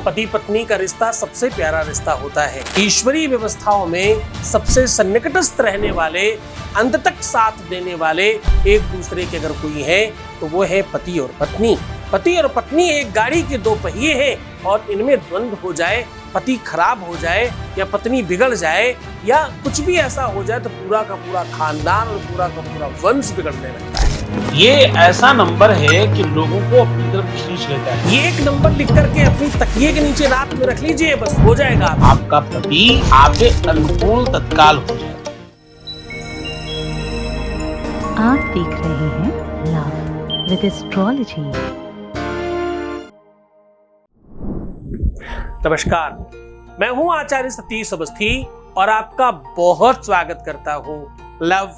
पति पत्नी का रिश्ता सबसे प्यारा रिश्ता होता है। ईश्वरीय व्यवस्थाओं में सबसे सन्निकटस्थ रहने वाले, अंत तक साथ देने वाले एक दूसरे के अगर कोई है तो वो है पति और पत्नी। पति और पत्नी एक गाड़ी के दो पहिए हैं और इनमें द्वंद्व हो जाए, पति खराब हो जाए या पत्नी बिगड़ जाए या कुछ भी ऐसा हो जाए तो पूरा का पूरा खानदान और पूरा का पूरा वंश बिगड़ने लगता है। ये ऐसा नंबर है कि लोगों को अपनी तरफ खींच लेता है। ये एक नंबर लिख करके अपनी तकिए के नीचे रात में रख लीजिए, बस हो जाएगा। आपका पति आपके अनुकूल तत्काल हो जाए। आप देख रहे हैं लव विद एस्ट्रोलॉजी। नमस्कार, मैं हूं आचार्य सतीश अवस्थी और आपका बहुत स्वागत करता हूं लव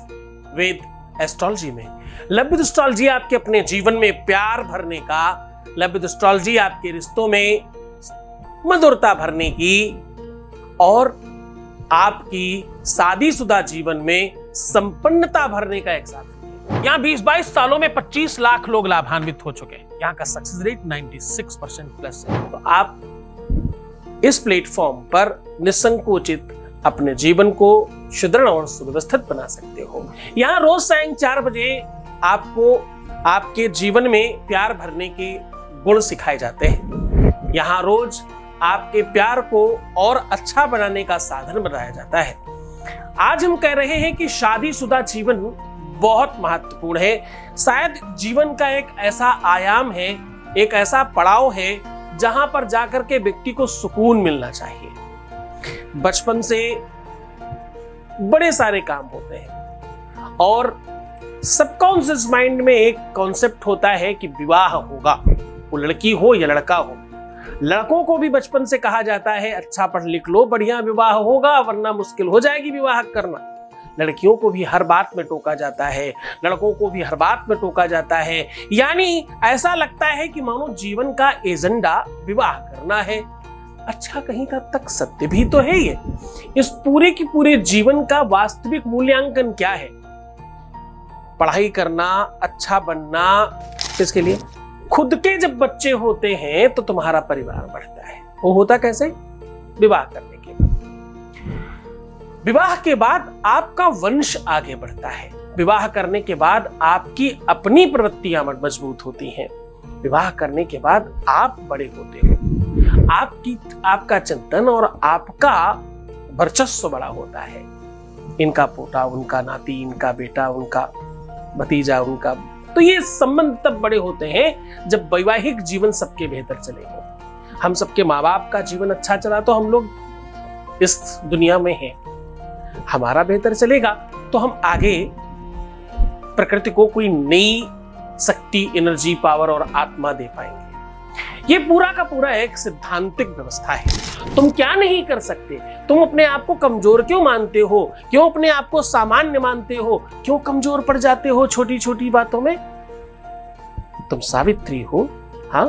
विद एस्ट्रोलॉजी में। लव विद एस्ट्रोलॉजी आपके अपने जीवन में प्यार भरने का, लव विद एस्ट्रोलॉजी आपके रिश्तों में मधुरता भरने की और आपकी शादीशुदा जीवन में संपन्नता भरने का एक साथ है। यहाँ 20-22 सालों में 25 लाख लोग लाभान्वित हो चुके हैं। यहाँ का सक्सेस रेट 96% प्लस है। तो आप इस प्लेटफॉर्म पर निसंकोचित अपने जीवन को सुदृढ़ और सुव्यवस्थित बना सकते हो। यहाँ रोज सायं 4 बजे आपको आपके जीवन में प्यार भरने के गुण सिखाए जाते हैं। यहाँ रोज आपके प्यार को और अच्छा बनाने का साधन बनाया जाता है। आज हम कह रहे हैं कि शादीशुदा जीवन बहुत महत्वपूर्ण है। शायद जीवन का एक ऐसा आयाम है, एक ऐसा पड़ाव है जहां पर जाकर के व्यक्ति को सुकून मिलना चाहिए। बचपन से बड़े सारे काम होते हैं और सबकॉन्शियस माइंड में एक कॉन्सेप्ट होता है कि विवाह होगा, वो लड़की हो या लड़का हो। लड़कों को भी बचपन से कहा जाता है अच्छा पढ़ लिख लो, बढ़िया विवाह होगा वरना मुश्किल हो जाएगी विवाह करना। लड़कियों को भी हर बात में टोका जाता है, लड़कों को भी हर बात में टोका जाता है। यानी ऐसा लगता है कि मानो जीवन का एजेंडा विवाह करना है। अच्छा, कहीं का तक सत्य भी तो है ये। इस पूरे की पूरे जीवन का वास्तविक मूल्यांकन क्या है? पढ़ाई करना, अच्छा बनना, किसके लिए? खुद के जब बच्चे होते हैं तो तुम्हारा परिवार बढ़ता है। वो होता कैसे? विवाह करने के बाद। विवाह के बाद आपका वंश आगे बढ़ता है। विवाह करने के बाद आपकी अपनी प्रवृत्तियां मजबूत होती हैं। विवाह करने के बाद आप बड़े होते हो, आपका चिंतन और आपका वर्चस्व बड़ा होता है। इनका पोता, उनका नाती, इनका बेटा, उनका भतीजा, उनका, तो ये संबंध तब बड़े होते हैं जब वैवाहिक जीवन सबके बेहतर चले हो। हम सबके माँ बाप का जीवन अच्छा चला तो हम लोग इस दुनिया में हैं। हमारा बेहतर चलेगा तो हम आगे प्रकृति को कोई नई शक्ति, एनर्जी, पावर और आत्मा दे पाएंगे। ये पूरा का पूरा एक सिद्धांतिक व्यवस्था है। तुम क्या नहीं कर सकते? तुम अपने आप को कमजोर क्यों मानते हो? क्यों अपने आप को सामान्य मानते हो? क्यों कमजोर पड़ जाते हो छोटी छोटी बातों में? तुम सावित्री हो। हाँ,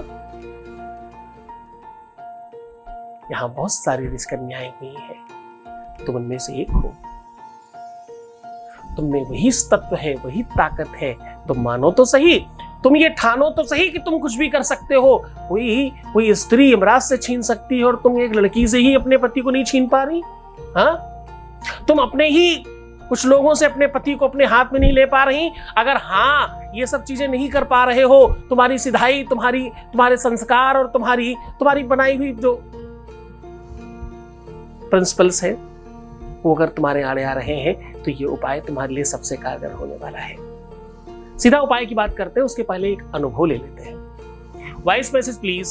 यहां बहुत सारी कन्याएं हुई हैं, तुम उनमें से एक हो। तुम में वही तत्व है, वही ताकत है। तुम मानो तो सही, तुम ये ठानो तो सही कि तुम कुछ भी कर सकते हो। कोई स्त्री यमराज से छीन सकती है और तुम एक लड़की से ही अपने पति को नहीं छीन पा रही? हाँ, तुम अपने ही कुछ लोगों से अपने पति को अपने हाथ में नहीं ले पा रही। अगर हाँ ये सब चीजें नहीं कर पा रहे हो, तुम्हारी सिधाई, तुम्हारे संस्कार और तुम्हारी बनाई हुई जो प्रिंसिपल्स है वो अगर तुम्हारे आड़े आ रहे हैं तो ये उपाय तुम्हारे लिए सबसे कारगर होने वाला है। सीधा उपाय की बात करते हैं, उसके पहले एक अनुभव ले लेते हैं। Voice message please.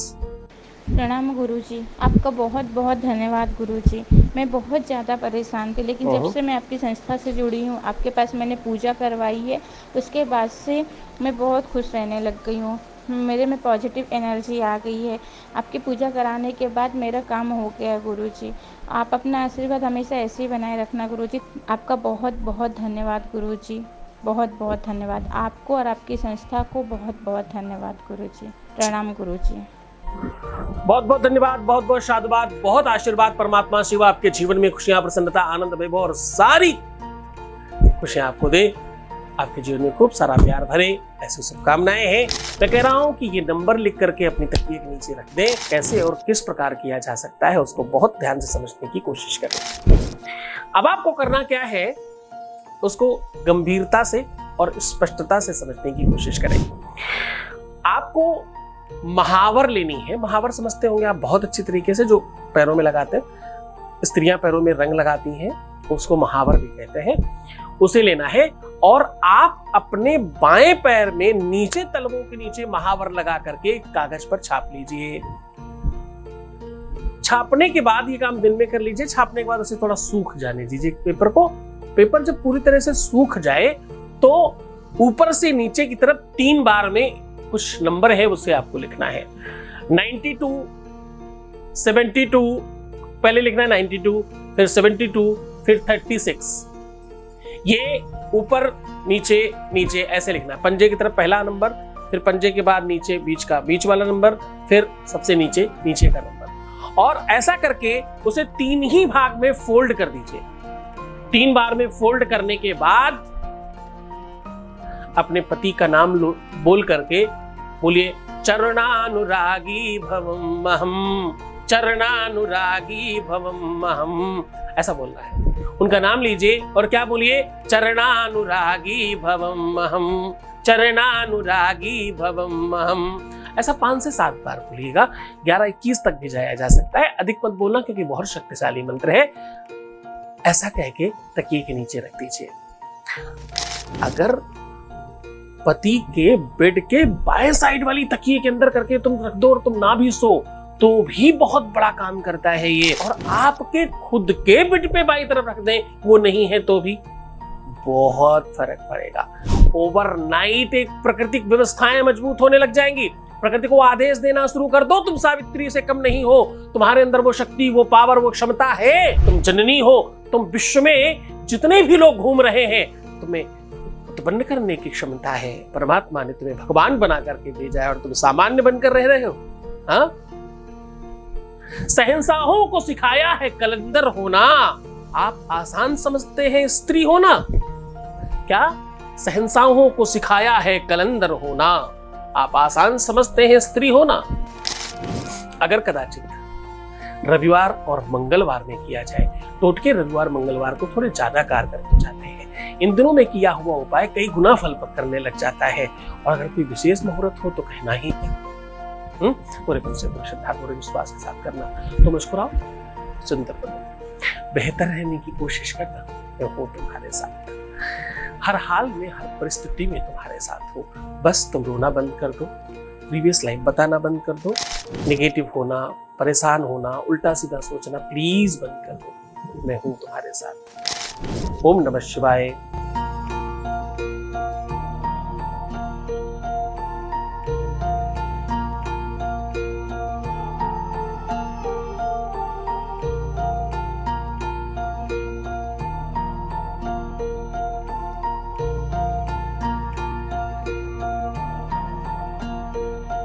प्रणाम गुरुजी, आपका बहुत बहुत धन्यवाद गुरुजी। मैं बहुत ज़्यादा परेशान थी, लेकिन जब से मैं आपकी संस्था से जुड़ी हूँ, आपके पास मैंने पूजा करवाई है, उसके बाद से मैं बहुत खुश रहने लग गई हूँ। मेरे में पॉजिटिव एनर्जी आ गई है। आपकी पूजा कराने के बाद मेरा काम हो गया है गुरुजी। आप अपना आशीर्वाद हमेशा ऐसे ही बनाए रखना गुरुजी। आपका बहुत बहुत धन्यवाद गुरुजी, बहुत बहुत धन्यवाद आपको और आपकी संस्था को। बहुत बहुत धन्यवाद गुरुजी। प्रणाम गुरुजी। बहुत बहुत धन्यवाद, बहुत बहुत साधुवाद, बहुत आशीर्वाद। परमात्मा शिव आपके जीवन में खुशियां, प्रसन्नता, आनंद, वैभव और सारी खुशियां आपको दे। आपके जीवन में खूब सारा प्यार भरे, ऐसी शुभकामनाएं हैं। मैं कह रहा हूं कि ये नंबर लिख करके अपनी तकिए के नीचे रख दें। कैसे और किस प्रकार किया जा सकता है उसको बहुत ध्यान से समझने की कोशिश करें। अब आपको करना क्या है, उसको गंभीरता से और स्पष्टता से समझने की कोशिश करें। आपको महावर लेनी है। महावर समझते होंगे आप बहुत अच्छी तरीके से, जो पैरों में लगाते हैं, स्त्रियां पैरों में रंग लगाती हैं, उसको महावर भी कहते हैं। उसे लेना है और आप अपने बाएं पैर में नीचे तलवों के नीचे महावर लगा करके कागज पर छाप लीजिए। छापने के बाद ये काम दिन में कर लीजिए। छापने के बाद उसे थोड़ा सूख जाने दीजिए पेपर को। पेपर जब पूरी तरह से सूख जाए तो ऊपर से नीचे की तरफ 3 बार में कुछ नंबर है, उसे आपको लिखना है। 92, 72, पहले लिखना है 92, फिर 72, फिर 36। ये ऊपर नीचे नीचे ऐसे लिखना है। पंजे की तरफ पहला नंबर, फिर पंजे के बाद नीचे बीच वाला नंबर, फिर सबसे नीचे का नंबर। और ऐसा करके उसे 3 ही भाग में फोल्ड कर दीजिए। 3 बार में फोल्ड करने के बाद अपने पति का नाम बोल करके बोलिए, चरणानुरागी भवम अहम, चरणानुरागी भवम अहम, ऐसा बोलना है। उनका नाम लीजिए और क्या बोलिए, चरणानुरागी भवम अहम, चरणानुरागी भवम अहम। ऐसा 5 से 7 बार बोलिएगा। 11-21 तक भी जाया जा सकता है। अधिक मत बोलना क्योंकि बहुत शक्तिशाली मंत्र है। ऐसा कह के तकिए के नीचे रख दीजिए। अगर पति के बेड के बाएं साइड वाली तकिए के अंदर करके तुम रख दो और तुम ना भी सो तो भी बहुत बड़ा काम करता है ये। और आपके खुद के बेड पे बाईं तरफ रख दें, वो नहीं है तो भी बहुत फर्क पड़ेगा। ओवरनाइट एक प्राकृतिक व्यवस्थाएं मजबूत होने लग जाएंगी। प्रकृति को आदेश देना शुरू कर दो, तुम सावित्री से कम नहीं हो। तुम्हारे अंदर वो शक्ति, वो पावर, वो क्षमता है। तुम जननी हो। तुम विश्व में जितने भी लोग घूम रहे हैं, तुम्हें उत्पन्न करने की क्षमता है। परमात्मा ने तुम्हें भगवान बना करके भेजा है और तुम सामान्य बनकर रह रहे हो। हाँ, शहंशाहों को सिखाया है कलंदर होना। आप आसान समझते हैं स्त्री होना? क्या? शहंशाहों को सिखाया है कलंदर होना। आप आसान समझते हैं स्त्री होना? अगर कदाचित रविवार और मंगलवार में किया जाए, टोटके रविवार मंगलवार को थोड़े ज्यादा कारगर हो जाते हैं। इन दिनों में किया हुआ उपाय कई गुना फल करने लग जाता है। और अगर कोई विशेष मुहूर्त हो तो कहना ही क्या। पूरे मन से, पूरे श्रद्धा, पूरे विश्वास के साथ करना। तो मुस्कुराओ, सुंदर बनो, बेहतर रहने की कोशिश करना। मैं हूं तुम्हारे साथ, हर हाल में, हर परिस्थिति में तुम्हारे साथ हो। बस तुम रोना बंद कर दो, प्रीवियस लाइफ बताना बंद कर दो, नेगेटिव होना, परेशान होना, उल्टा सीधा सोचना प्लीज बंद कर दो। मैं हूं तुम्हारे साथ। ओम नमः शिवाय।